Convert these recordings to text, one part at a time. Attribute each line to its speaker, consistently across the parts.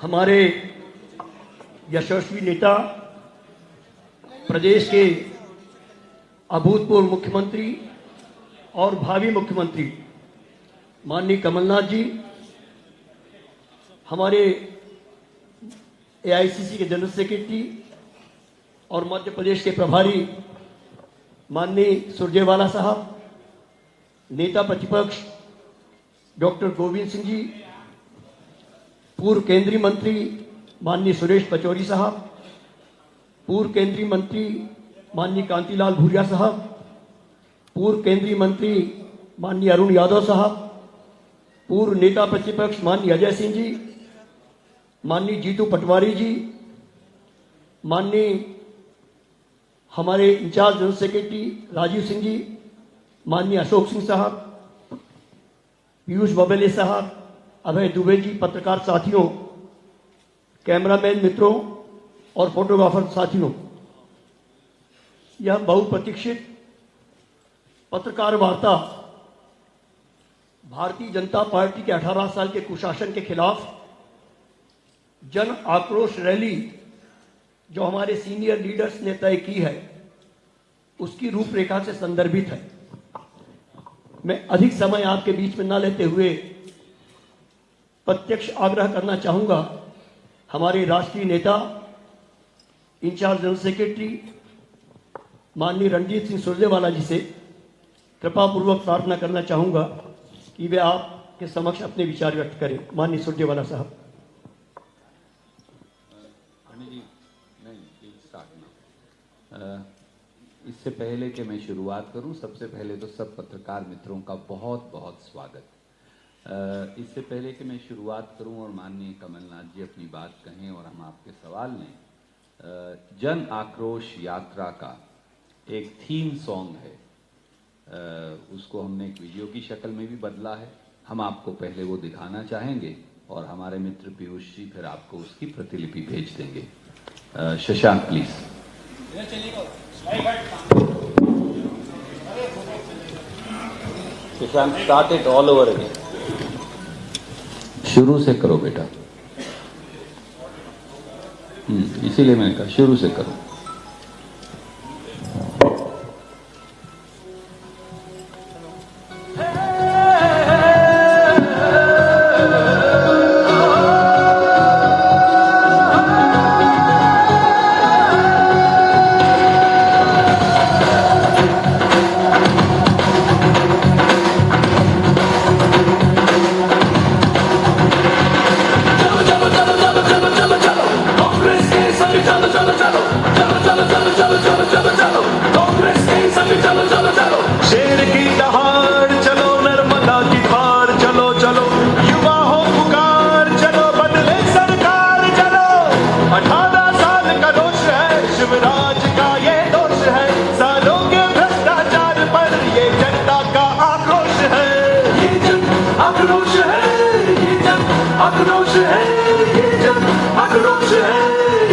Speaker 1: हमारे यशस्वी नेता, प्रदेश के अभूतपूर्व मुख्यमंत्री और भावी मुख्यमंत्री माननीय कमलनाथ जी, हमारे एआईसीसी के जनरल सेक्रेटरी और मध्य प्रदेश के प्रभारी माननीय सुरजेवाला साहब, नेता प्रतिपक्ष डॉक्टर गोविंद सिंह जी, पूर्व केंद्रीय मंत्री माननीय सुरेश पचौरी साहब, पूर्व केंद्रीय मंत्री माननीय कांतिलाल भूरिया साहब, पूर्व केंद्रीय मंत्री माननीय अरुण यादव साहब, पूर्व नेता प्रतिपक्ष माननीय अजय सिंह जी, माननीय जीतू पटवारी जी, माननीय हमारे incharge general secretary Rajiv Singh ji, माननीय अशोक सिंह साहब, पीयूष बबेले साहब, अभय दुबे जी, पत्रकार साथियों, कैमरामैन मित्रों और फोटोग्राफर साथियों, यह बहुप्रतीक्षित पत्रकार वार्ता भारतीय जनता पार्टी के 18 साल के कुशासन के खिलाफ जन आक्रोश रैली जो हमारे सीनियर लीडर्स ने तय की है, उसकी रूपरेखा से संदर्भित है। मैं अधिक समय आपके बीच में न लेते हुए प्रत्यक्ष आग्रह करना चाहूंगा हमारे राष्ट्रीय नेता, इंचार्ज जनरल सेक्रेटरी माननीय रणजीत सिंह सुरजेवाला जी से कृपा पूर्वक प्रार्थना करना चाहूंगा कि वे आपके समक्ष अपने विचार व्यक्त करें। माननीय सुरजेवाला साहब।
Speaker 2: इससे पहले कि मैं शुरुआत करूं, सबसे पहले तो सब पत्रकार मित्रों का बहुत बहुत स्वागत। इससे पहले कि मैं शुरुआत करूं और माननीय कमलनाथ जी अपनी बात कहें और हम आपके सवाल लें, जन आक्रोश यात्रा का एक थीम सॉन्ग है, उसको हमने एक वीडियो की शक्ल में भी बदला है। हम आपको पहले वो दिखाना चाहेंगे और हमारे मित्र पीयूष जी फिर आपको उसकी प्रतिलिपि भेज देंगे। Shashank please. Shashank, start it all over again. शुरू से करो बेटा। इसीलिए मैंने कहा शुरू से करो।
Speaker 3: शेर की दहाड़ चलो, नर्मदा की धार चलो चलो, युवा हो पुकार चलो, बदले सरकार चलो। 18 साल का दोष है शिवराज का, ये दोष है सालों के भ्रष्टाचार पर, ये जनता का आक्रोश है, ये जन आक्रोश है, ये जन आक्रोश है, ये जन आक्रोश है,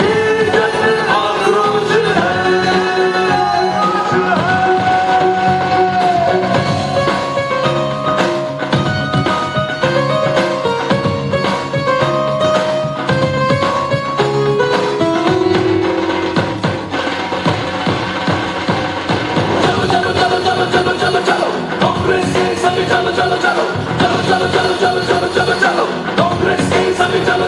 Speaker 3: ये जन आक्रोश है। कांग्रेस के संग चलो चलो चलो चलो चलो चलो चलो चलो चलो, कांग्रेस के संग चलो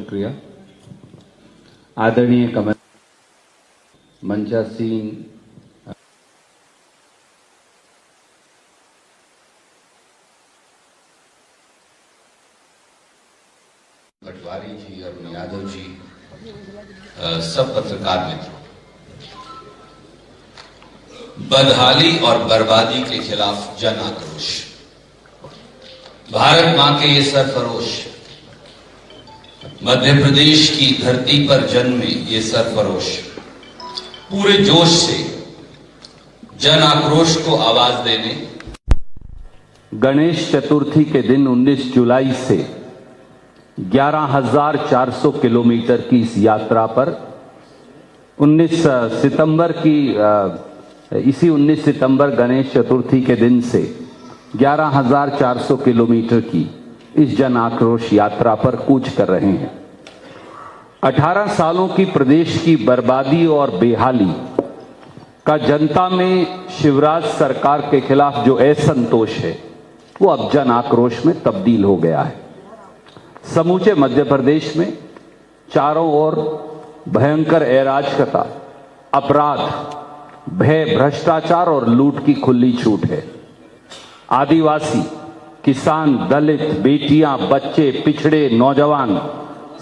Speaker 2: शुक्रिया। आदरणीय कमल मंचासीन
Speaker 4: पटवारी जी, अरुण यादव जी, सब पत्रकार मित्रों, बदहाली और बर्बादी के खिलाफ जन आक्रोश। भारत मां के ये सरफरोश, मध्य प्रदेश की धरती पर जन्मे ये सरफरोश पूरे जोश से जन आक्रोश को आवाज देने
Speaker 2: गणेश चतुर्थी के दिन 19 जुलाई से 11,400 किलोमीटर की इस यात्रा पर 19 सितंबर गणेश चतुर्थी के दिन से 11,400 किलोमीटर की इस जन आक्रोश यात्रा पर कूच कर रहे हैं। 18 सालों की प्रदेश की बर्बादी और बेहाली का जनता में शिवराज सरकार के खिलाफ जो असंतोष है वो अब जन आक्रोश में तब्दील हो गया है। समूचे मध्य प्रदेश में चारों ओर भयंकर अराजकता, अपराध, भय, भ्रष्टाचार और लूट की खुली छूट है। आदिवासी, किसान, दलित, बेटियां, बच्चे, पिछड़े, नौजवान,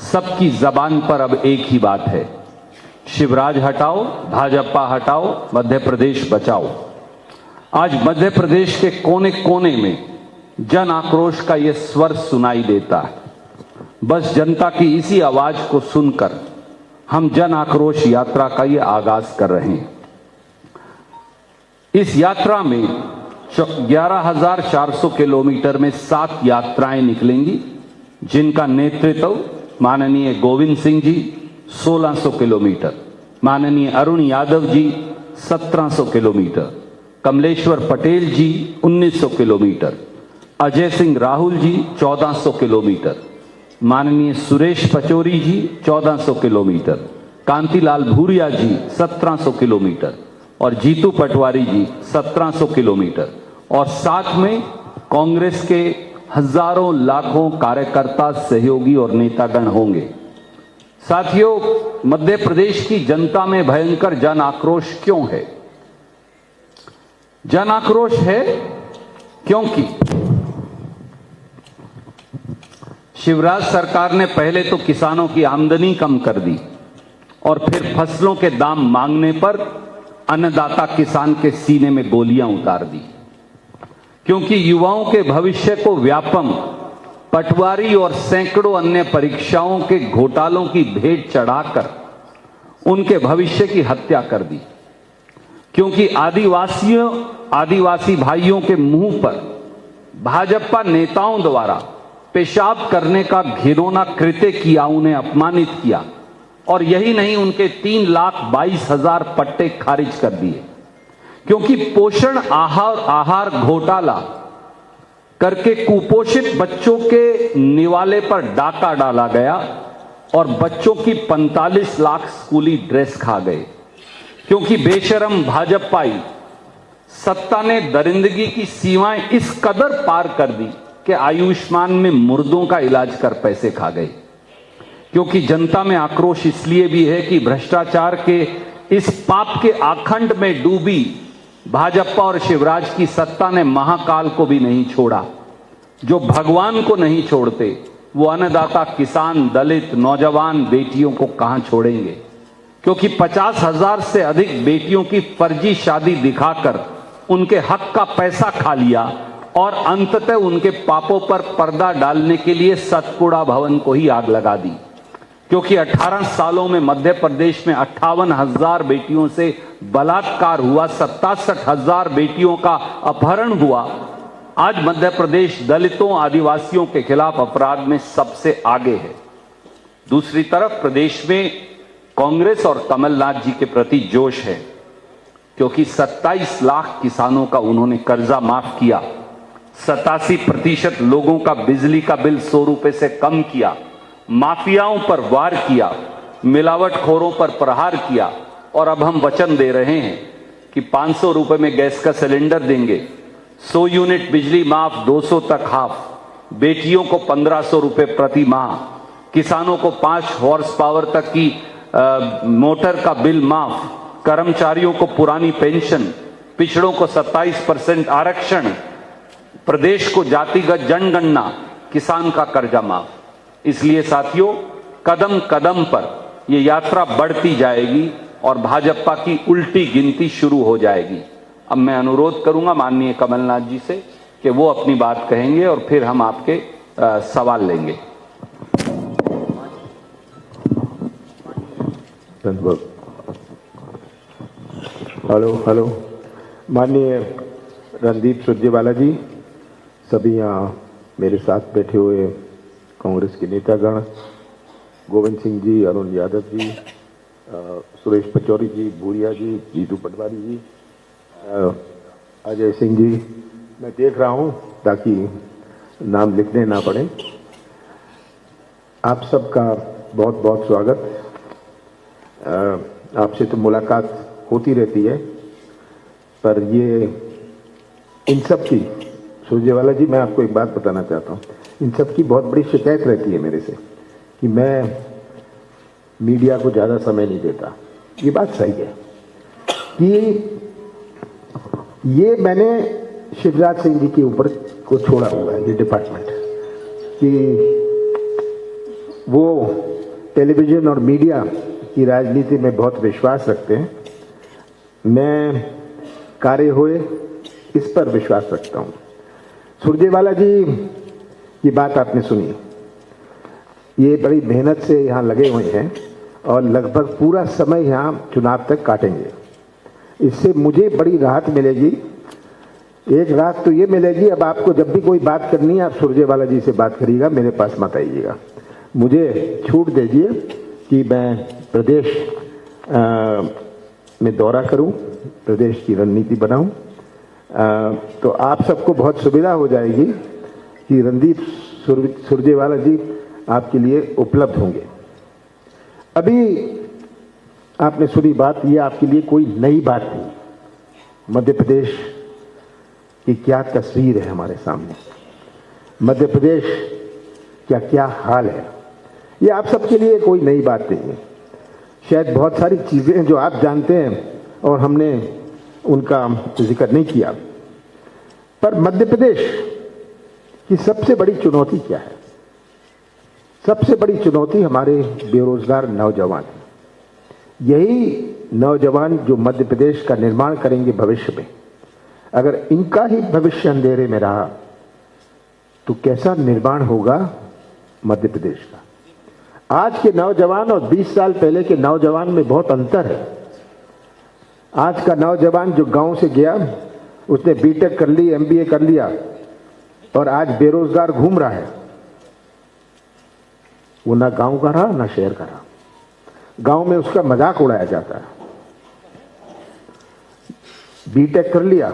Speaker 2: सबकी जबान पर अब एक ही बात है, शिवराज हटाओ, भाजपा हटाओ, मध्य प्रदेश बचाओ। आज मध्य प्रदेश के कोने कोने में जन आक्रोश का यह स्वर सुनाई देता है। बस जनता की इसी आवाज को सुनकर हम जन आक्रोश यात्रा का ये आगाज कर रहे हैं। इस यात्रा में 11,400 किलोमीटर में 7 यात्राएं निकलेंगी, जिनका नेतृत्व माननीय गोविंद सिंह जी 1600 किलोमीटर, माननीय अरुण यादव जी 1700 किलोमीटर, कमलेश्वर पटेल जी 1900 किलोमीटर, अजय सिंह राहुल जी 1400 किलोमीटर, माननीय सुरेश पचौरी जी 1400 किलोमीटर, कांतिलाल भूरिया जी 1700 किलोमीटर और जीतू पटवारी जी 1700 किलोमीटर और साथ में कांग्रेस के हजारों लाखों कार्यकर्ता, सहयोगी और नेतागण होंगे। साथियों, मध्य प्रदेश की जनता में भयंकर जन आक्रोश क्यों है? जन आक्रोश है क्योंकि शिवराज सरकार ने पहले तो किसानों की आमदनी कम कर दी और फिर फसलों के दाम मांगने पर अन्नदाता किसान के सीने में गोलियां उतार दी, क्योंकि युवाओं के भविष्य को व्यापम, पटवारी और सैकड़ों अन्य परीक्षाओं के घोटालों की भेंट चढ़ाकर उनके भविष्य की हत्या कर दी, क्योंकि आदिवासी भाइयों के मुंह पर भाजपा नेताओं द्वारा पेशाब करने का घिनौना कृत्य किया, उन्हें अपमानित किया और यही नहीं, उनके 3,22,000 पट्टे खारिज कर दिए, क्योंकि पोषण आहार घोटाला करके कुपोषित बच्चों के निवाले पर डाका डाला गया और बच्चों की 45 लाख स्कूली ड्रेस खा गए, क्योंकि बेशरम भाजपाई सत्ता ने दरिंदगी की सीमाएं इस कदर पार कर दी कि आयुष्मान में मुर्दों का इलाज कर पैसे खा गए। क्योंकि जनता में आक्रोश इसलिए भी है कि भ्रष्टाचार के इस पाप के आखंड में डूबी भाजपा और शिवराज की सत्ता ने महाकाल को भी नहीं छोड़ा। जो भगवान को नहीं छोड़ते वो अन्नदाता, किसान, दलित, नौजवान, बेटियों को कहां छोड़ेंगे? क्योंकि 50,000 से अधिक बेटियों की फर्जी शादी दिखाकर उनके हक का पैसा खा लिया और अंततः उनके पापों पर पर्दा डालने के लिए सतपुड़ा भवन को ही आग लगा दी। क्योंकि 18 सालों में मध्य प्रदेश में 58,000 बेटियों से बलात्कार हुआ, 67,000 बेटियों का अपहरण हुआ। आज मध्य प्रदेश दलितों, आदिवासियों के खिलाफ अपराध में सबसे आगे है। दूसरी तरफ प्रदेश में कांग्रेस और कमलनाथ जी के प्रति जोश है, क्योंकि 27 लाख किसानों का उन्होंने कर्जा माफ किया, 87% लोगों का बिजली का बिल 100 रुपए से कम किया, माफियाओं पर वार किया, मिलावटखोरों पर प्रहार किया और अब हम वचन दे रहे हैं कि 500 रुपए में गैस का सिलेंडर देंगे, 100 यूनिट बिजली माफ, 200 तक हाफ, बेटियों को 1500 रुपए प्रति माह, किसानों को 5 हॉर्स पावर तक की मोटर का बिल माफ, कर्मचारियों को पुरानी पेंशन, पिछड़ों को 27% आरक्षण, प्रदेश को जातिगत जनगणना, किसान का कर्जा माफ। इसलिए साथियों, कदम कदम पर ये यात्रा बढ़ती जाएगी और भाजपा की उल्टी गिनती शुरू हो जाएगी। अब मैं अनुरोध करूंगा माननीय कमलनाथ जी से कि वो अपनी बात कहेंगे और फिर हम आपके सवाल लेंगे।
Speaker 5: हेलो माननीय रणदीप सुरजेवाला जी, सभी यहाँ मेरे साथ बैठे हुए कांग्रेस के नेतागण, गोविंद सिंह जी, अरुण यादव जी, सुरेश पचौरी जी, भूरिया जी, जीतू पटवारी जी, अजय सिंह जी, मैं देख रहा हूँ ताकि नाम लिखने ना पड़े। आप सबका बहुत बहुत स्वागत। आपसे तो मुलाकात होती रहती है, पर ये इन सब की, सुरजेवाला जी, मैं आपको एक बात बताना चाहता हूँ, इन सब की बहुत बड़ी शिकायत रहती है मेरे से कि मैं मीडिया को ज़्यादा समय नहीं देता। ये बात सही है कि ये मैंने शिवराज सिंह जी के ऊपर को छोड़ा हुआ है, ये डिपार्टमेंट, कि वो टेलीविज़न और मीडिया की राजनीति में बहुत विश्वास रखते हैं। मैं कार्य हुए इस पर विश्वास रखता हूँ। सुरजेवाला जी की बात आपने सुनी, ये बड़ी मेहनत से यहाँ लगे हुए हैं और लगभग पूरा समय यहाँ चुनाव तक काटेंगे। इससे मुझे बड़ी राहत मिलेगी। एक राहत तो ये मिलेगी, अब आपको जब भी कोई बात करनी है आप सुरजेवाला जी से बात करिएगा, मेरे पास मत आइएगा। मुझे छूट दीजिए कि मैं प्रदेश में दौरा करूं, प्रदेश की रणनीति बनाऊं, तो आप सबको बहुत सुविधा हो जाएगी कि रणदीप सुरजेवाला जी आपके लिए उपलब्ध होंगे। अभी आपने सुनी बात, ये आपके लिए कोई नई बात नहीं। मध्य प्रदेश की क्या तस्वीर है हमारे सामने, मध्य प्रदेश क्या क्या हाल है, ये आप सबके लिए कोई नई बात नहीं है। शायद बहुत सारी चीज़ें जो आप जानते हैं और हमने उनका जिक्र नहीं किया, पर मध्य प्रदेश की सबसे बड़ी चुनौती क्या है? सबसे बड़ी चुनौती हमारे बेरोजगार नौजवान हैं। यही नौजवान जो मध्य प्रदेश का निर्माण करेंगे भविष्य में। अगर इनका ही भविष्य अंधेरे में रहा तो कैसा निर्माण होगा मध्य प्रदेश का? आज के नौजवान और 20 साल पहले के नौजवान में बहुत अंतर है। आज का नौजवान जो गांव से गया, उसने बीटेक कर ली, एमबीए कर लिया और आज बेरोजगार घूम रहा है, वो ना गांव का रहा ना शहर का रहा। गांव में उसका मजाक उड़ाया जाता है। बीटेक कर लिया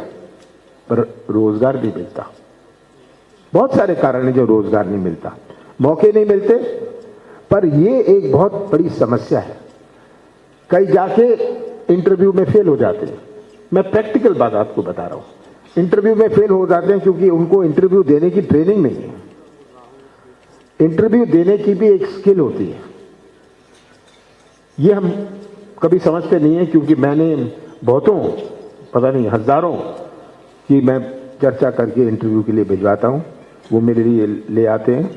Speaker 5: पर रोजगार नहीं मिलता। बहुत सारे कारण हैं जो रोजगार नहीं मिलता, मौके नहीं मिलते, पर ये एक बहुत बड़ी समस्या है। कई जाके इंटरव्यू में फेल हो जाते हैं। मैं प्रैक्टिकल बात आपको बता रहा हूं। इंटरव्यू में फेल हो जाते हैं क्योंकि उनको इंटरव्यू देने की ट्रेनिंग नहीं है। इंटरव्यू देने की भी एक स्किल होती है, ये हम कभी समझते नहीं है, क्योंकि मैंने बहुतों, पता नहीं हजारों की मैं चर्चा करके इंटरव्यू के लिए भिजवाता हूं। वो मेरे लिए ले आते हैं,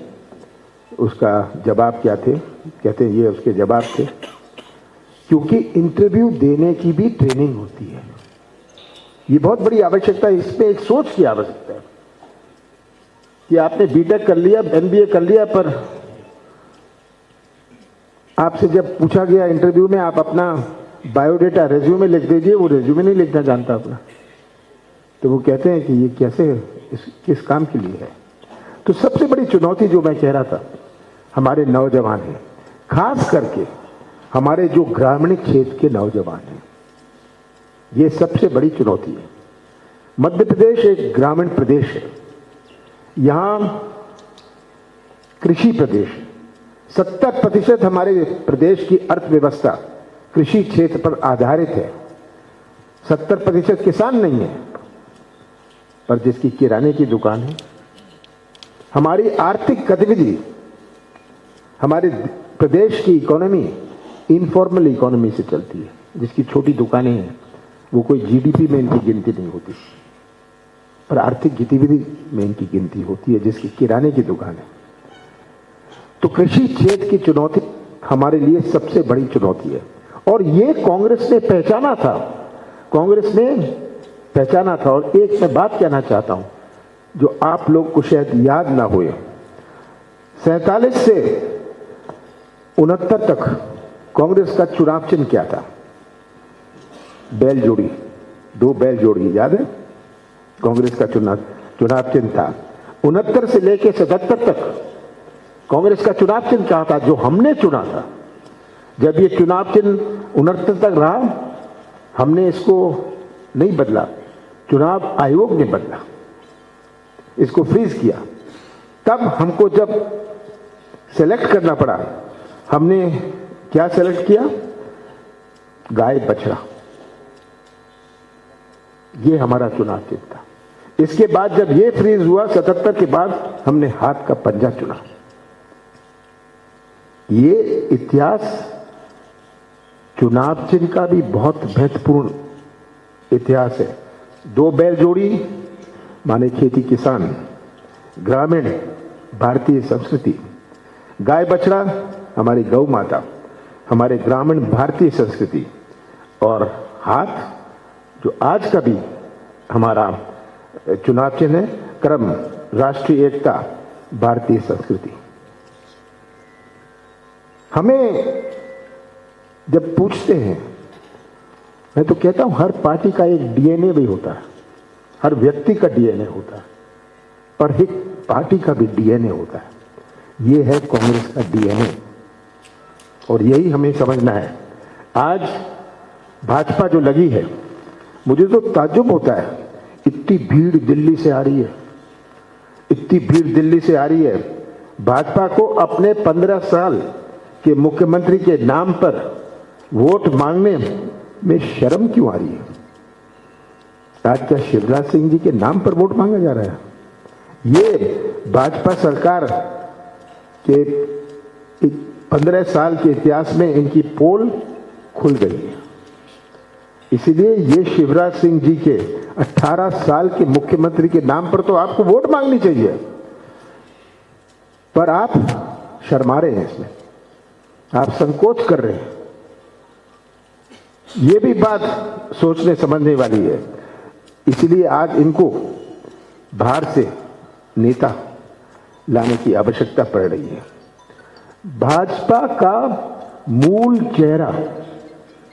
Speaker 5: उसका जवाब क्या थे, कहते हैं ये उसके जवाब थे, क्योंकि इंटरव्यू देने की भी ट्रेनिंग होती है। ये बहुत बड़ी आवश्यकता है, इसमें एक सोच की आवश्यकता है कि आपने बीटेक कर लिया, एमबीए कर लिया, पर आपसे जब पूछा गया इंटरव्यू में आप अपना बायोडेटा रेज्यूमे लिख दीजिए, वो रेज्यूमे नहीं लिखना जानता अपना, तो वो कहते हैं कि ये कैसे, किस काम के लिए है। तो सबसे बड़ी चुनौती जो मैं कह रहा था, हमारे नौजवान हैं, खास करके हमारे जो ग्रामीण क्षेत्र के नौजवान हैं, ये सबसे बड़ी चुनौती है। मध्य प्रदेश एक ग्रामीण प्रदेश है, यहां कृषि प्रदेश है। 70% हमारे प्रदेश की अर्थव्यवस्था कृषि क्षेत्र पर आधारित है। 70% किसान नहीं है, पर जिसकी किराने की दुकान है। हमारी आर्थिक गतिविधि हमारे प्रदेश की इकोनॉमी इनफॉर्मल इकोनॉमी से चलती है, जिसकी छोटी दुकानें हैं, वो कोई जीडीपी में इनकी गिनती नहीं होती, पर आर्थिक गतिविधि में इनकी गिनती होती है, जिसकी किराने की दुकान है। तो कृषि क्षेत्र की चुनौती हमारे लिए सबसे बड़ी चुनौती है, और ये कांग्रेस ने पहचाना था। और एक मैं बात कहना चाहता हूं जो आप लोग को शायद याद ना हो, 47 से 69 तक कांग्रेस का चुनाव चिन्ह क्या था? बैल जोड़ी, 2 बैल जोड़ी, याद है? कांग्रेस का चुनाव चिन्ह था। 69 से लेकर 77 तक कांग्रेस का चुनाव चिन्ह क्या था? जो हमने चुना था। जब ये चुनाव चिन्ह 69 तक रहा, हमने इसको नहीं बदला, चुनाव आयोग ने बदला, इसको फ्रीज किया। तब हमको जब सेलेक्ट करना पड़ा, हमने क्या सेलेक्ट किया? गाय बछड़ा, ये हमारा चुनाव चिन्ह था। इसके बाद जब ये फ्रीज हुआ 77 के बाद, हमने हाथ का पंजा चुना। ये इतिहास चुनाव चिन्ह का भी बहुत महत्वपूर्ण इतिहास है। 2 बैल जोड़ी माने खेती किसान, ग्रामीण भारतीय संस्कृति, गाय बछड़ा हमारी गौ माता, हमारे ग्रामीण भारतीय संस्कृति, और हाथ जो आज का भी हमारा चुनाव चिन्ह है, क्रम, राष्ट्रीय एकता, भारतीय संस्कृति। हमें जब पूछते हैं, मैं तो कहता हूं हर पार्टी का एक डीएनए भी होता है, हर व्यक्ति का डीएनए होता है, और एक पार्टी का भी डीएनए होता है। ये है कांग्रेस का डीएनए, और यही हमें समझना है। आज भाजपा जो लगी है, मुझे तो ताज्जुब होता है, इतनी भीड़ दिल्ली से आ रही है, इतनी भीड़ दिल्ली से आ रही है। भाजपा को अपने 15 साल के मुख्यमंत्री के नाम पर वोट मांगने में शर्म क्यों आ रही है? आज क्या शिवराज सिंह जी के नाम पर वोट मांगा जा रहा है? ये भाजपा सरकार के 15 साल के इतिहास में इनकी पोल खुल गई है। इसीलिए ये शिवराज सिंह जी के 18 साल के मुख्यमंत्री के नाम पर तो आपको वोट मांगनी चाहिए, पर आप शर्मा रहे हैं, इसमें आप संकोच कर रहे हैं। ये भी बात सोचने समझने वाली है। इसलिए आज इनको बाहर से नेता लाने की आवश्यकता पड़ रही है। भाजपा का मूल चेहरा,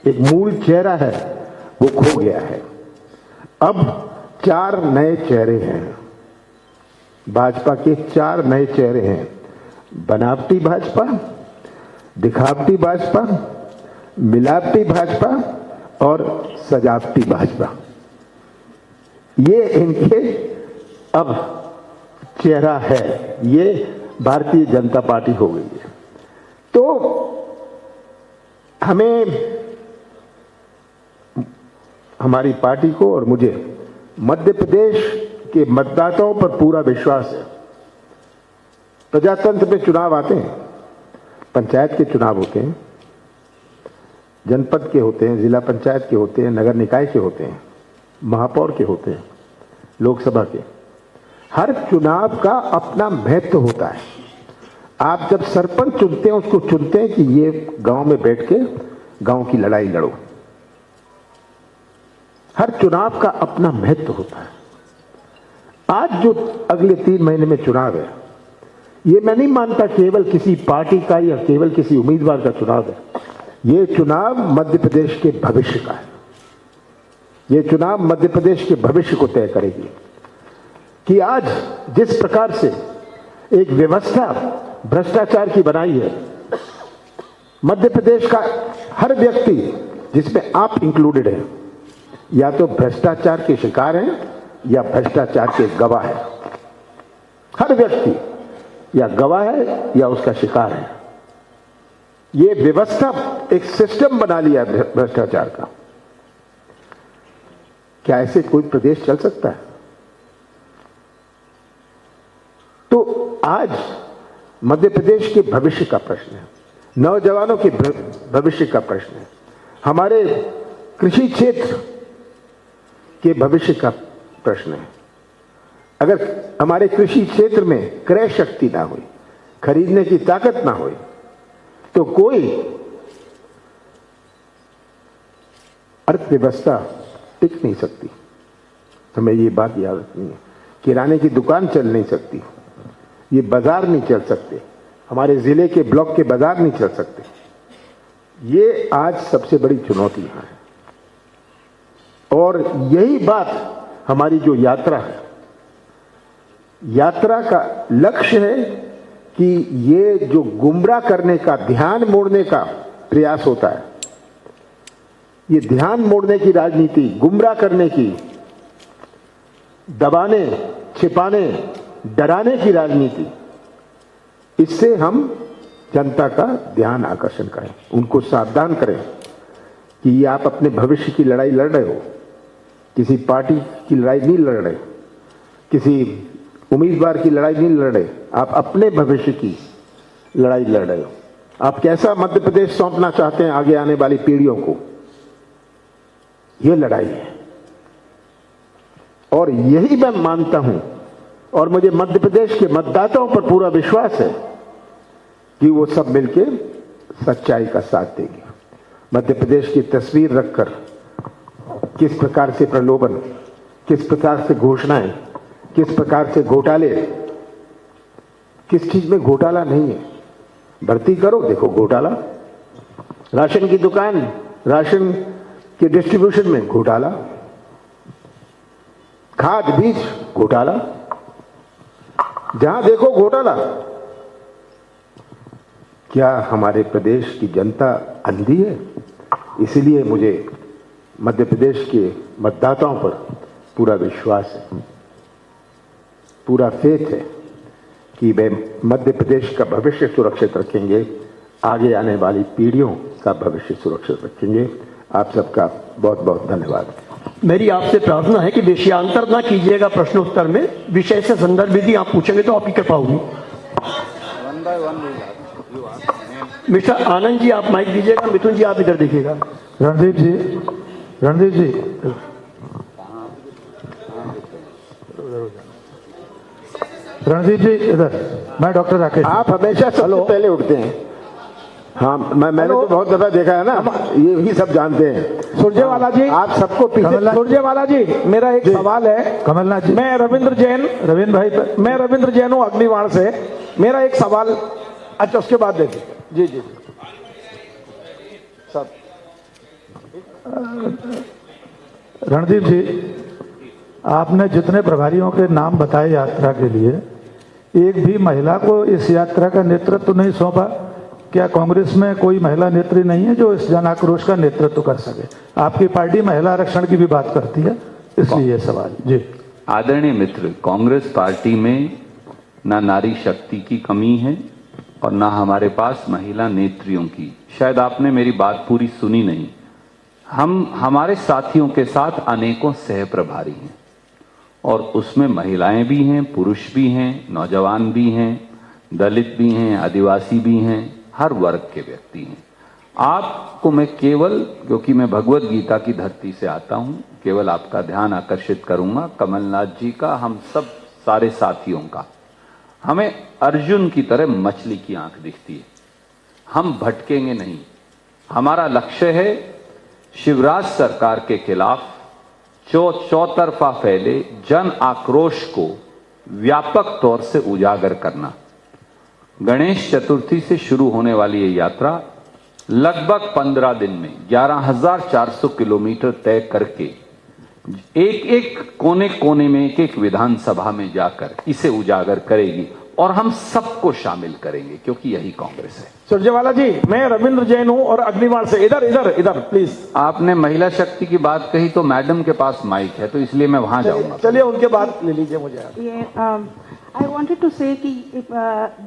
Speaker 5: एक मूल चेहरा है, वो खो गया है। अब 4 नए चेहरे हैं, भाजपा के 4 नए चेहरे हैं। बनावटी भाजपा, दिखावटी भाजपा, मिलावटी भाजपा और सजावटी भाजपा, ये इनके अब चेहरा है। ये भारतीय जनता पार्टी हो गई है। तो हमें, हमारी पार्टी को और मुझे मध्य प्रदेश के मतदाताओं पर पूरा विश्वास है। प्रजातंत्र में चुनाव आते हैं, पंचायत के चुनाव होते हैं, जनपद के होते हैं, जिला पंचायत के होते हैं, नगर निकाय के होते हैं, महापौर के होते हैं, लोकसभा के। हर चुनाव का अपना महत्व होता है। आप जब सरपंच चुनते हैं, उसको चुनते हैं कि ये गांव में बैठ के गांव की लड़ाई लड़ो। हर चुनाव का अपना महत्व होता है। आज जो अगले 3 महीने में चुनाव है, ये मैं नहीं मानता केवल किसी पार्टी का या केवल किसी उम्मीदवार का चुनाव है। ये चुनाव मध्य प्रदेश के भविष्य का है। ये चुनाव मध्य प्रदेश के भविष्य को तय करेगी कि आज जिस प्रकार से एक व्यवस्था भ्रष्टाचार की बनाई है, मध्य प्रदेश का हर व्यक्ति, जिसमें आप इंक्लूडेड हैं, या तो भ्रष्टाचार के शिकार हैं या भ्रष्टाचार के गवाह है। हर व्यक्ति या गवाह है या उसका शिकार है। ये व्यवस्था एक सिस्टम बना लिया है भ्रष्टाचार का। क्या ऐसे कोई प्रदेश चल सकता है? तो आज मध्य प्रदेश के भविष्य का प्रश्न है, नौजवानों के भविष्य का प्रश्न है, हमारे कृषि क्षेत्र के भविष्य का प्रश्न है। अगर हमारे कृषि क्षेत्र में क्रय शक्ति ना हुई, खरीदने की ताकत ना हुई, तो कोई अर्थव्यवस्था टिक नहीं सकती। हमें ये बात याद रखनी है। किराने की दुकान चल नहीं सकती, ये बाजार नहीं चल सकते, हमारे जिले के ब्लॉक के बाजार नहीं चल सकते। ये आज सबसे बड़ी चुनौती है और यही बात हमारी जो यात्रा है, यात्रा का लक्ष्य है कि ये जो गुमराह करने का, ध्यान मोड़ने का प्रयास होता है, ये ध्यान मोड़ने की राजनीति, गुमराह करने की, दबाने, छिपाने, डराने की राजनीति, इससे हम जनता का ध्यान आकर्षण करें, उनको सावधान करें कि ये आप अपने भविष्य की लड़ाई लड़ रहे हो, किसी पार्टी की लड़ाई नहीं लड़ रहे, किसी उम्मीदवार की लड़ाई नहीं लड़ रहे, आप अपने भविष्य की लड़ाई लड़ रहे हो। आप कैसा मध्य प्रदेश सौंपना चाहते हैं आगे आने वाली पीढ़ियों को, ये लड़ाई है। और यही मैं मानता हूं और मुझे मध्य प्रदेश के मतदाताओं पर पूरा विश्वास है कि वो सब मिलके सच्चाई का साथ देंगे। मध्य प्रदेश की तस्वीर रखकर किस प्रकार से प्रलोभन, किस प्रकार से घोषणाएं, किस प्रकार से घोटाले, किस चीज में घोटाला नहीं है, भर्ती करो देखो घोटाला, राशन की दुकान, राशन के डिस्ट्रीब्यूशन में घोटाला, खाद बीज घोटाला, जहां देखो घोटाला। क्या हमारे प्रदेश की जनता अंधी है? इसलिए मुझे मध्य प्रदेश के मतदाताओं पर पूरा विश्वास है, पूरा फेथ है कि वे मध्य प्रदेश का भविष्य सुरक्षित रखेंगे, आगे आने वाली पीढ़ियों का भविष्य सुरक्षित रखेंगे। आप सबका बहुत बहुत धन्यवाद।
Speaker 1: मेरी आपसे प्रार्थना है कि विषयांतर ना कीजिएगा प्रश्नोत्तर में, विषय से संदर्भ यदि आप पूछेंगे तो आपकी कृपा होगी। मिस्टर आनंद जी आप माइक दीजिएगा, मिथुन जी आप इधर देखिएगा।
Speaker 6: रणदीप जी, रणदीप जी, रणदीप जी इधर। मैं डॉक्टर राकेश।
Speaker 5: आप हमेशा सबसे पहले उठते हैं। हाँ, मैंने तो बहुत दफा देखा है ना, ये भी सब जानते हैं।
Speaker 6: सुरजेवाला जी,
Speaker 5: आप सबको पीछे।
Speaker 6: सुरजेवाला जी, मेरा एक सवाल है। कमलनाथ जी, मैं रविंद्र जैन, रविंद्र भाई, मैं रविंद्र जैन हूँ अग्निवाण से। मेरा एक सवाल, अच्छा उसके बाद देखिए। जी जी सब। रणदीप जी, आपने जितने प्रभारियों के नाम बताए यात्रा के लिए, एक भी महिला को इस यात्रा का नेतृत्व नहीं सौंपा। क्या कांग्रेस में कोई महिला नेत्री नहीं है जो इस जन आक्रोश का नेतृत्व कर सके? आपकी पार्टी महिला आरक्षण की भी बात करती है, इसलिए ये सवाल। जी
Speaker 2: आदरणीय मित्र, कांग्रेस पार्टी में ना नारी शक्ति की कमी है और ना हमारे पास महिला नेत्रियों की। शायद आपने मेरी बात पूरी सुनी नहीं। हमारे साथियों के साथ अनेकों सह प्रभारी हैं और उसमें महिलाएं भी हैं, पुरुष भी हैं, नौजवान भी हैं, दलित भी हैं, आदिवासी भी हैं, हर वर्ग के व्यक्ति हैं। आपको मैं केवल, क्योंकि मैं भगवत गीता की धरती से आता हूं, केवल आपका ध्यान आकर्षित करूंगा कमलनाथ जी का, हम सब सारे साथियों का। हमें अर्जुन की तरह मछली की आंख दिखती है, हम भटकेंगे नहीं। हमारा लक्ष्य है शिवराज सरकार के खिलाफ चौतरफा फैले जन आक्रोश को व्यापक तौर से उजागर करना। गणेश चतुर्थी से शुरू होने वाली ये यात्रा लगभग 15 दिन में 11,400 किलोमीटर तय करके एक एक कोने कोने में, एक एक विधानसभा में जाकर इसे उजागर करेगी और हम सबको शामिल करेंगे, क्योंकि यही कांग्रेस है।
Speaker 6: सुरजेवाला जी, मैं रविंद्र जैन हूँ और अग्निवाण से। इधर इधर इधर प्लीज।
Speaker 2: आपने महिला शक्ति की बात कही तो मैडम के पास माइक है, तो इसलिए मैं वहां जाऊंगा।
Speaker 6: चलिए उनके बाद ले लीजिए मुझे।
Speaker 7: I wanted to say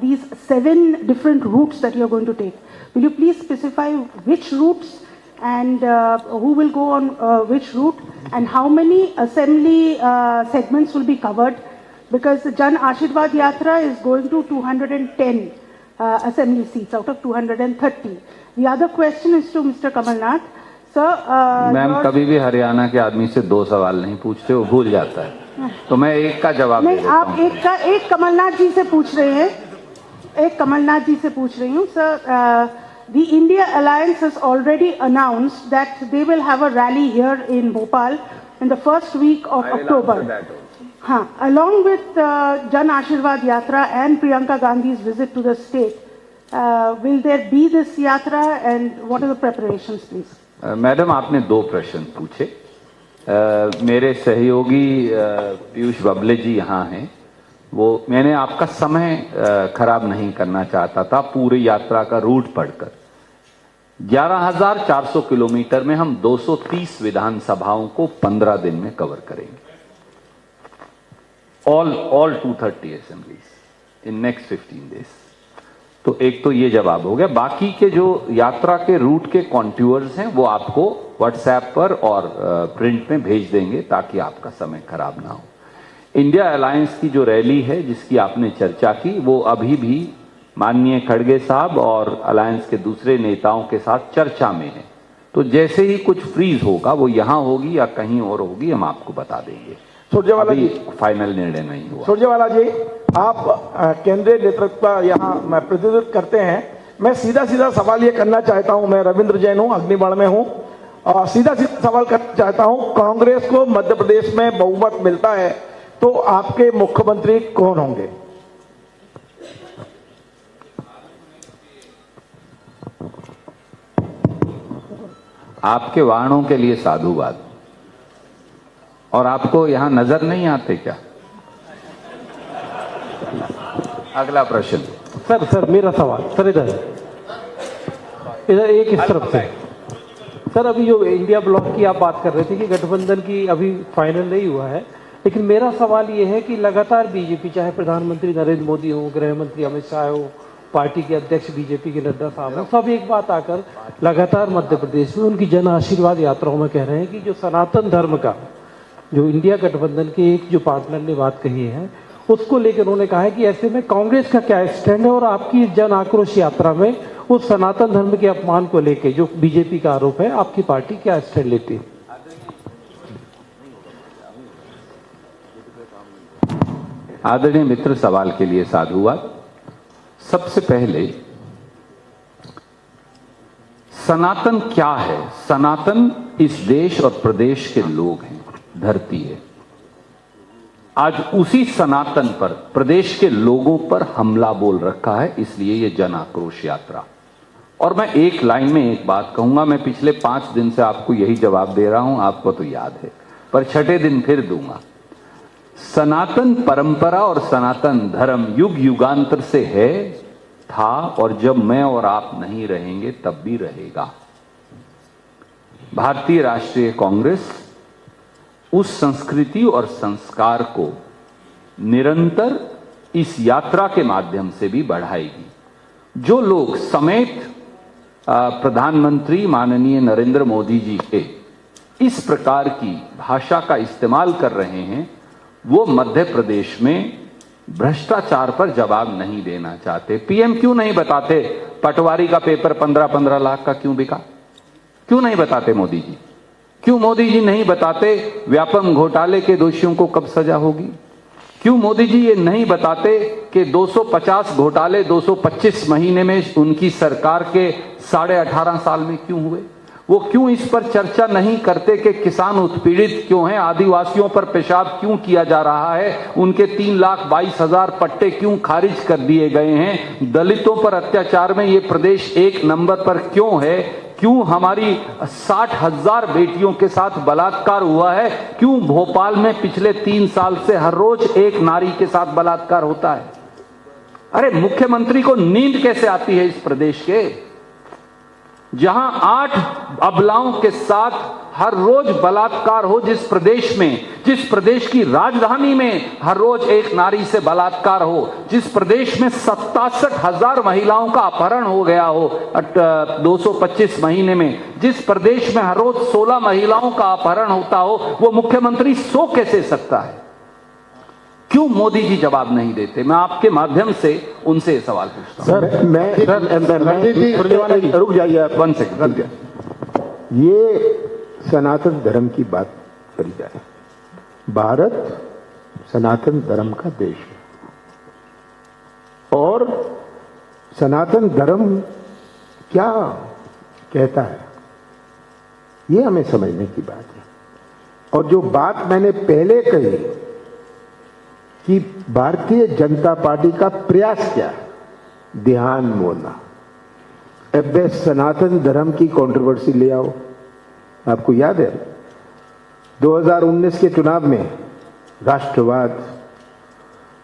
Speaker 7: these 7 different routes that you are going to take. Will you please specify which routes and who will go on which route and how many assembly segments will be covered? because the Jan Ashirwad Yatra is going to 210 assembly seats out of 230. The other question is to Mr. Kamal Nath. Sir,
Speaker 2: ma'am कभी भी हरियाणा के आदमी से 2 सवाल नहीं पूछते, वो भूल जाता है, तो मैं एक का जवाब दे
Speaker 7: नहीं,
Speaker 2: देता
Speaker 7: आप
Speaker 2: हूं।
Speaker 7: एक कमलनाथ जी से पूछ रहे हैं, एक कमलनाथ जी से पूछ रही हूँ। Sir, the India Alliance has already announced that they will have a rally here in Bhopal in the first week of October. हाँ, along with Jan Ashirwad Yatra and Priyanka Gandhi's visit to the state, will there be this yatra and what are the preparations, please?
Speaker 2: Madam, आपने 2 प्रश्न पूछे। मेरे सहयोगी पीयूष बबले जी यहाँ हैं, वो मैंने आपका समय खराब नहीं करना चाहता था। पूरी यात्रा का रूट पढ़कर 11,400 किलोमीटर में हम 230 विधानसभाओं को 15 दिन में कवर करेंगे। All 230 assemblies in next 15 days. तो एक तो ये जवाब हो गया। बाकी के जो यात्रा के रूट के कॉन्ट्यूअर्स हैं वो आपको व्हाट्सएप पर और प्रिंट में भेज देंगे ताकि आपका समय खराब ना हो। इंडिया अलायंस की जो रैली है जिसकी आपने चर्चा की, वो अभी भी माननीय खड़गे साहब और अलायंस के दूसरे नेताओं के साथ चर्चा में है। तो जैसे ही कुछ फ्रीज होगा वो यहाँ होगी या कहीं और होगी, हम आपको बता देंगे।
Speaker 5: सुरजेवाला जी,
Speaker 2: फाइनल निर्णय नहीं हुआ।
Speaker 5: सुरजेवाला जी, आप केंद्रीय नेतृत्व यहाँ प्रतिनिधित्व करते हैं। मैं सीधा सवाल ये करना चाहता हूँ। मैं रविंद्र जैन हूँ, अग्निबाण में हूँ, और सीधा सवाल करना चाहता हूँ। कांग्रेस को मध्य प्रदेश में बहुमत मिलता है तो आपके मुख्यमंत्री कौन होंगे?
Speaker 2: आपके वाणों के लिए साधुवाद। और आपको यहां नजर नहीं आते क्या? अगला प्रश्न।
Speaker 8: सर मेरा सवाल सर इधर एक इस तरफ से। सर, अभी जो इंडिया ब्लॉक की आप बात कर रहे थे कि गठबंधन की अभी फाइनल नहीं हुआ है, लेकिन मेरा सवाल ये है कि लगातार बीजेपी, चाहे प्रधानमंत्री नरेंद्र मोदी हो, गृह मंत्री अमित शाह हो, पार्टी के अध्यक्ष बीजेपी के नड्डा साहब हो, सब एक बात आकर लगातार मध्य प्रदेश में उनकी जन आशीर्वाद यात्राओं में कह रहे हैं कि जो सनातन धर्म का जो इंडिया गठबंधन के एक जो पार्टनर ने बात कही है उसको लेकर उन्होंने कहा है कि ऐसे में कांग्रेस का क्या स्टैंड है और आपकी जन आक्रोश यात्रा में उस सनातन धर्म के अपमान को लेकर जो बीजेपी का आरोप है, आपकी पार्टी क्या स्टैंड लेती है?
Speaker 2: आदरणीय मित्र, सवाल के लिए साधुवाद। सबसे पहले सनातन क्या है? सनातन इस देश और प्रदेश के लोग हैं, धरती है। आज उसी सनातन पर प्रदेश के लोगों पर हमला बोल रखा है, इसलिए ये जन आक्रोश यात्रा। और मैं एक लाइन में एक बात कहूंगा, मैं पिछले 5 दिन से आपको यही जवाब दे रहा हूं, आपको तो याद है, पर छठे दिन फिर दूंगा। सनातन परंपरा और सनातन धर्म युग युगांतर से है, था, और जब मैं और आप नहीं रहेंगे तब भी रहेगा। भारतीय राष्ट्रीय कांग्रेस उस संस्कृति और संस्कार को निरंतर इस यात्रा के माध्यम से भी बढ़ाएगी। जो लोग समेत प्रधानमंत्री माननीय नरेंद्र मोदी जी के इस प्रकार की भाषा का इस्तेमाल कर रहे हैं, वो मध्य प्रदेश में भ्रष्टाचार पर जवाब नहीं देना चाहते। पीएम क्यों नहीं बताते पटवारी का पेपर 15-15 लाख का क्यों बिका? क्यों नहीं बताते मोदी जी? क्यों मोदी जी नहीं बताते व्यापम घोटाले के दोषियों को कब सजा होगी? क्यों मोदी जी ये नहीं बताते कि 250 घोटाले 225 महीने में उनकी सरकार के 18.5 साल में क्यों हुए? वो क्यों इस पर चर्चा नहीं करते कि किसान उत्पीड़ित क्यों हैं, आदिवासियों पर पेशाब क्यों किया जा रहा है, उनके 3,22,000 पट्टे क्यों खारिज कर दिए गए हैं, दलितों पर अत्याचार में ये प्रदेश 1 नंबर पर क्यों है, क्यों हमारी 60,000 बेटियों के साथ बलात्कार हुआ है, क्यों भोपाल में पिछले 3 साल से हर रोज एक नारी के साथ बलात्कार होता है? अरे मुख्यमंत्री को नींद कैसे आती है इस प्रदेश के, जहां 8 अबलाओं के साथ हर रोज बलात्कार हो, जिस प्रदेश की राजधानी में हर रोज एक नारी से बलात्कार हो, जिस प्रदेश में 67,000 महिलाओं का अपहरण हो गया हो 225 महीने में, जिस प्रदेश में हर रोज 16 महिलाओं का अपहरण होता हो, वो मुख्यमंत्री सो कैसे सकता है? क्यों मोदी जी जवाब नहीं देते? मैं आपके माध्यम से उनसे ये सवाल पूछता हूं।
Speaker 5: सर मैं रुक जाइए आप,
Speaker 2: 1 सेकंड।
Speaker 5: ये सनातन धर्म की बात करी जाए। भारत सनातन धर्म का देश है और सनातन धर्म क्या कहता है ये हमें समझने की बात है। और जो बात मैंने पहले कही कि भारतीय जनता पार्टी का प्रयास क्या है, ध्यान मोड़ना। अब सनातन धर्म की कंट्रोवर्सी ले आओ। आपको याद है 2019 के चुनाव में राष्ट्रवाद,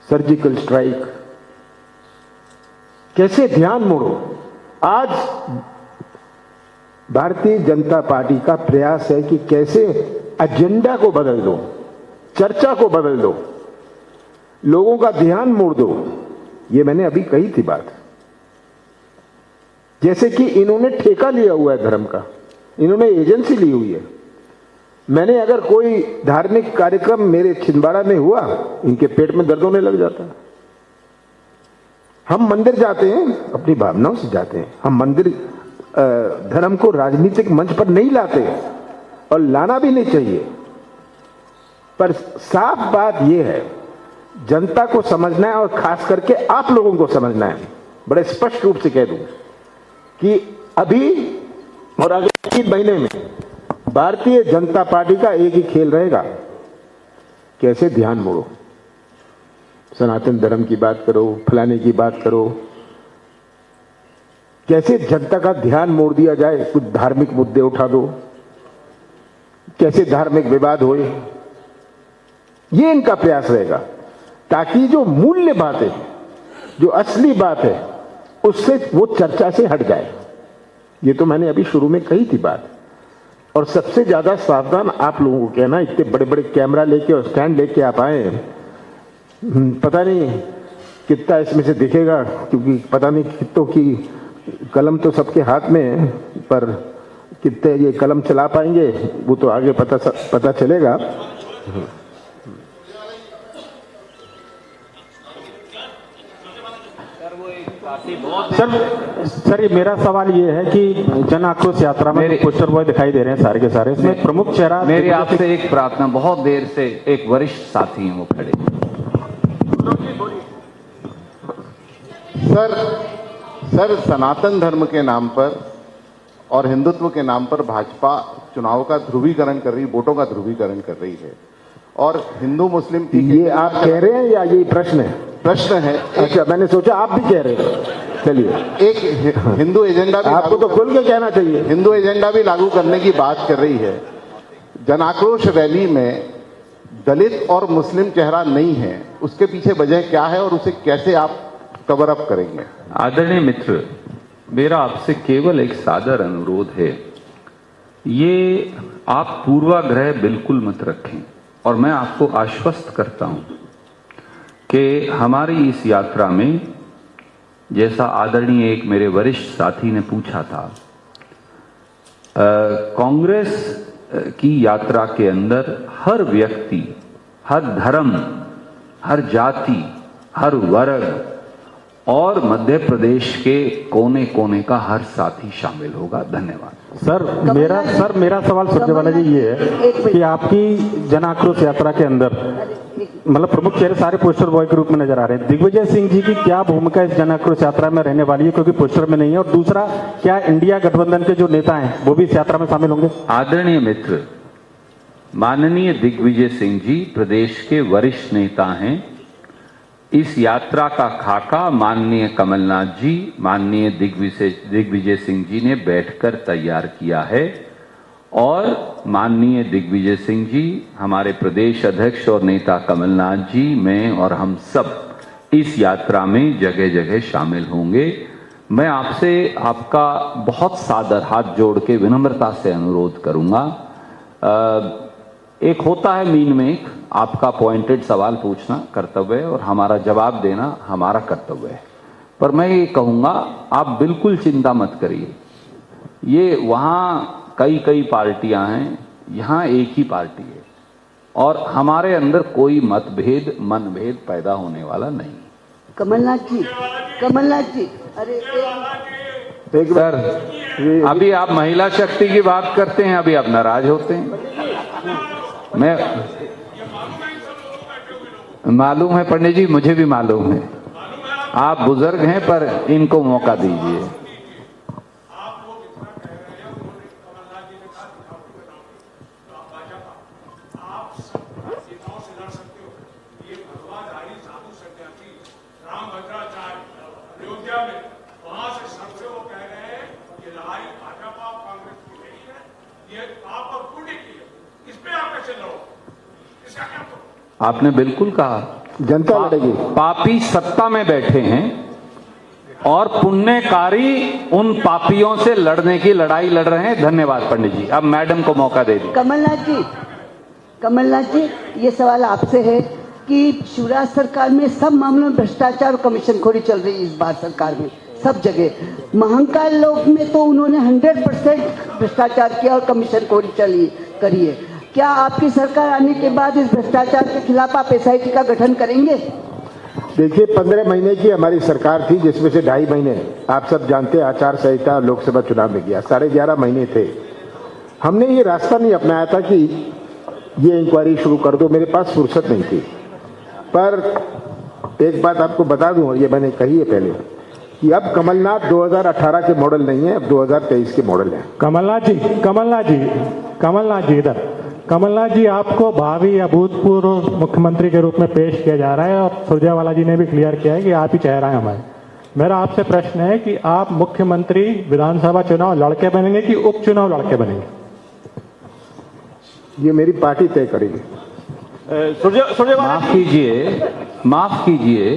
Speaker 5: सर्जिकल स्ट्राइक, कैसे ध्यान मोड़ो। आज भारतीय जनता पार्टी का प्रयास है कि कैसे एजेंडा को बदल दो, चर्चा को बदल दो, लोगों का ध्यान मोड़ दो। ये मैंने अभी कही थी बात। जैसे कि इन्होंने ठेका लिया हुआ है धर्म का, इन्होंने एजेंसी ली हुई है। मैंने अगर कोई धार्मिक कार्यक्रम मेरे छिंदवाड़ा में हुआ, इनके पेट में दर्द होने लग जाता है। हम मंदिर जाते हैं अपनी भावनाओं से जाते हैं। हम मंदिर धर्म को राजनीतिक मंच पर नहीं लाते और लाना भी नहीं चाहिए। पर साफ बात यह है, जनता को समझना है और खास करके आप लोगों को समझना है। बड़े स्पष्ट रूप से कह दूं कि अभी और अगले 3 महीने में भारतीय जनता पार्टी का एक ही खेल रहेगा, कैसे ध्यान मोड़ो। सनातन धर्म की बात करो, फलाने की बात करो, कैसे जनता का ध्यान मोड़ दिया जाए। कुछ धार्मिक मुद्दे उठा दो, कैसे धार्मिक विवाद होए, ये इनका प्रयास रहेगा। ताकि जो मूल्य बात है, जो असली बात है, उससे वो चर्चा से हट जाए। ये तो मैंने अभी शुरू में कही थी बात। और सबसे ज्यादा सावधान आप लोगों को कहना, इतने बड़े बड़े कैमरा लेके और स्टैंड लेके आप आए, पता नहीं कितना इसमें से दिखेगा, क्योंकि पता नहीं कितनों की कलम तो सबके हाथ में है, पर कितने ये कलम चला पाएंगे वो तो आगे पता चलेगा।
Speaker 6: सर ये मेरा सवाल ये है कि जन आक्रोश यात्रा में पोस्टर बॉय दिखाई दे रहे हैं सारे के सारे, इसमें प्रमुख चेहरा।
Speaker 2: मेरी आपसे एक प्रार्थना, बहुत देर से एक वरिष्ठ साथी हैं वो खड़े।
Speaker 9: सर सनातन धर्म के नाम पर और हिंदुत्व के नाम पर भाजपा चुनाव का ध्रुवीकरण कर रही, वोटों का ध्रुवीकरण कर रही है। और हिंदू मुस्लिम
Speaker 5: ये आप कह रहे हैं या ये प्रश्न है?
Speaker 9: प्रश्न है।
Speaker 5: अच्छा, मैंने सोचा आप भी कह रहे हैं। चलिए,
Speaker 9: एक हिंदू एजेंडा भी
Speaker 5: आपको तो खुल के कहना चाहिए।
Speaker 9: हिंदू एजेंडा भी लागू करने की बात कर रही है। जन आक्रोश रैली में दलित और मुस्लिम चेहरा नहीं है, उसके पीछे वजह क्या है और उसे कैसे आप कवर अप करेंगे?
Speaker 2: आदरणीय मित्र, मेरा आपसे केवल एक सादर अनुरोध है, ये आप पूर्वाग्रह बिल्कुल मत रखें। और मैं आपको आश्वस्त करता हूं कि हमारी इस यात्रा में, जैसा आदरणीय एक मेरे वरिष्ठ साथी ने पूछा था, कांग्रेस की यात्रा के अंदर हर व्यक्ति, हर धर्म, हर जाति, हर वर्ग और मध्य प्रदेश के कोने कोने का हर साथी शामिल होगा। धन्यवाद।
Speaker 6: सर मेरा सवाल सुरजेवाला जी ये है कि आपकी जन आक्रोश यात्रा के अंदर मतलब प्रमुख चेहरे सारे पोस्टर बॉय के रूप में नजर आ रहे हैं। दिग्विजय सिंह जी की क्या भूमिका इस जन आक्रोश यात्रा में रहने वाली है, क्योंकि पोस्टर में नहीं है? और दूसरा, क्या इंडिया गठबंधन के जो नेता हैं वो भी इस यात्रा में शामिल होंगे?
Speaker 2: आदरणीय मित्र, माननीय दिग्विजय सिंह जी प्रदेश के वरिष्ठ नेता हैं। इस यात्रा का खाका माननीय कमलनाथ जी, माननीय दिग्विजय सिंह जी ने बैठकर तैयार किया है और माननीय दिग्विजय सिंह जी, हमारे प्रदेश अध्यक्ष और नेता कमलनाथ जी, मैं और हम सब इस यात्रा में जगह जगह शामिल होंगे। मैं आपसे आपका बहुत सादर हाथ जोड़ के विनम्रता से अनुरोध करूंगा। एक होता है मीन में एक आपका पॉइंटेड सवाल पूछना कर्तव्य है और हमारा जवाब देना हमारा कर्तव्य है, पर मैं ये कहूंगा आप बिल्कुल चिंता मत करिए। ये वहां कई पार्टियां हैं, यहां एक ही पार्टी है और हमारे अंदर कोई मतभेद मनभेद पैदा होने वाला नहीं।
Speaker 10: कमलनाथ जी, अरे
Speaker 5: एक बार
Speaker 2: अभी आप महिला शक्ति की बात करते हैं, अभी आप नाराज होते हैं। मैं मालूम है पंडित जी, मुझे भी मालूम है, आप बुजुर्ग हैं, पर इनको मौका दीजिए। आपने बिल्कुल कहा,
Speaker 5: जनता लड़ेगी।
Speaker 2: पापी सत्ता में बैठे हैं और पुण्यकारी उन पापियों से लड़ने की लड़ाई लड़ रहे हैं। धन्यवाद पंडित जी, अब मैडम को मौका दे दी।
Speaker 10: कमलनाथ जी, ये सवाल आपसे है कि शिवराज सरकार में सब मामलों में भ्रष्टाचार और कमीशनखोरी चल रही है इस बार सरकार में, सब जगह। महाकाल लोक में तो उन्होंने 100% भ्रष्टाचार किया और कमीशनखोरी करी है। क्या आपकी सरकार आने के बाद इस भ्रष्टाचार के खिलाफ आप SIT का गठन करेंगे?
Speaker 5: देखिए, 15 महीने की हमारी सरकार थी, जिसमें से 2.5 महीने आप सब जानते हैं आचार संहिता लोकसभा चुनाव में गया, 11.5 महीने थे। हमने ये रास्ता नहीं अपनाया था कि ये इंक्वायरी शुरू कर दो, मेरे पास फुर्सत नहीं थी। पर एक बात आपको बता दूं, और ये मैंने कही है पहले, कि अब कमलनाथ 2018 के मॉडल नहीं है, अब 2023 के मॉडल है।
Speaker 6: कमलनाथ जी इधर। कमलनाथ जी, आपको भावी या भूतपूर्व मुख्यमंत्री के रूप में पेश किया जा रहा है और सुरजेवाला जी ने भी क्लियर किया है कि आप ही चेहरा है हमारे। मेरा आपसे प्रश्न है कि आप मुख्यमंत्री विधानसभा चुनाव लड़के बनेंगे कि उपचुनाव लड़के बनेंगे?
Speaker 5: ये मेरी पार्टी तय करेगी।
Speaker 2: माफ कीजिए,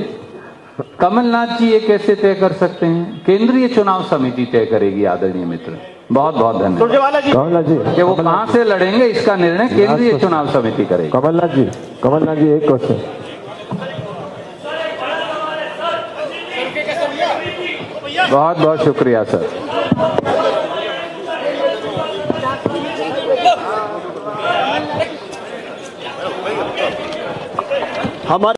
Speaker 2: कमलनाथ जी ये कैसे तय कर सकते हैं? केंद्रीय चुनाव समिति तय करेगी आदरणीय मित्र। बहुत बहुत धन्यवाद।
Speaker 5: कमलनाथ जी,
Speaker 2: कि वो कहां से लड़ेंगे इसका निर्णय केंद्रीय चुनाव समिति करेगी।
Speaker 5: कमलनाथ जी एक क्वेश्चन।
Speaker 2: बहुत बहुत शुक्रिया सर।
Speaker 1: हमारे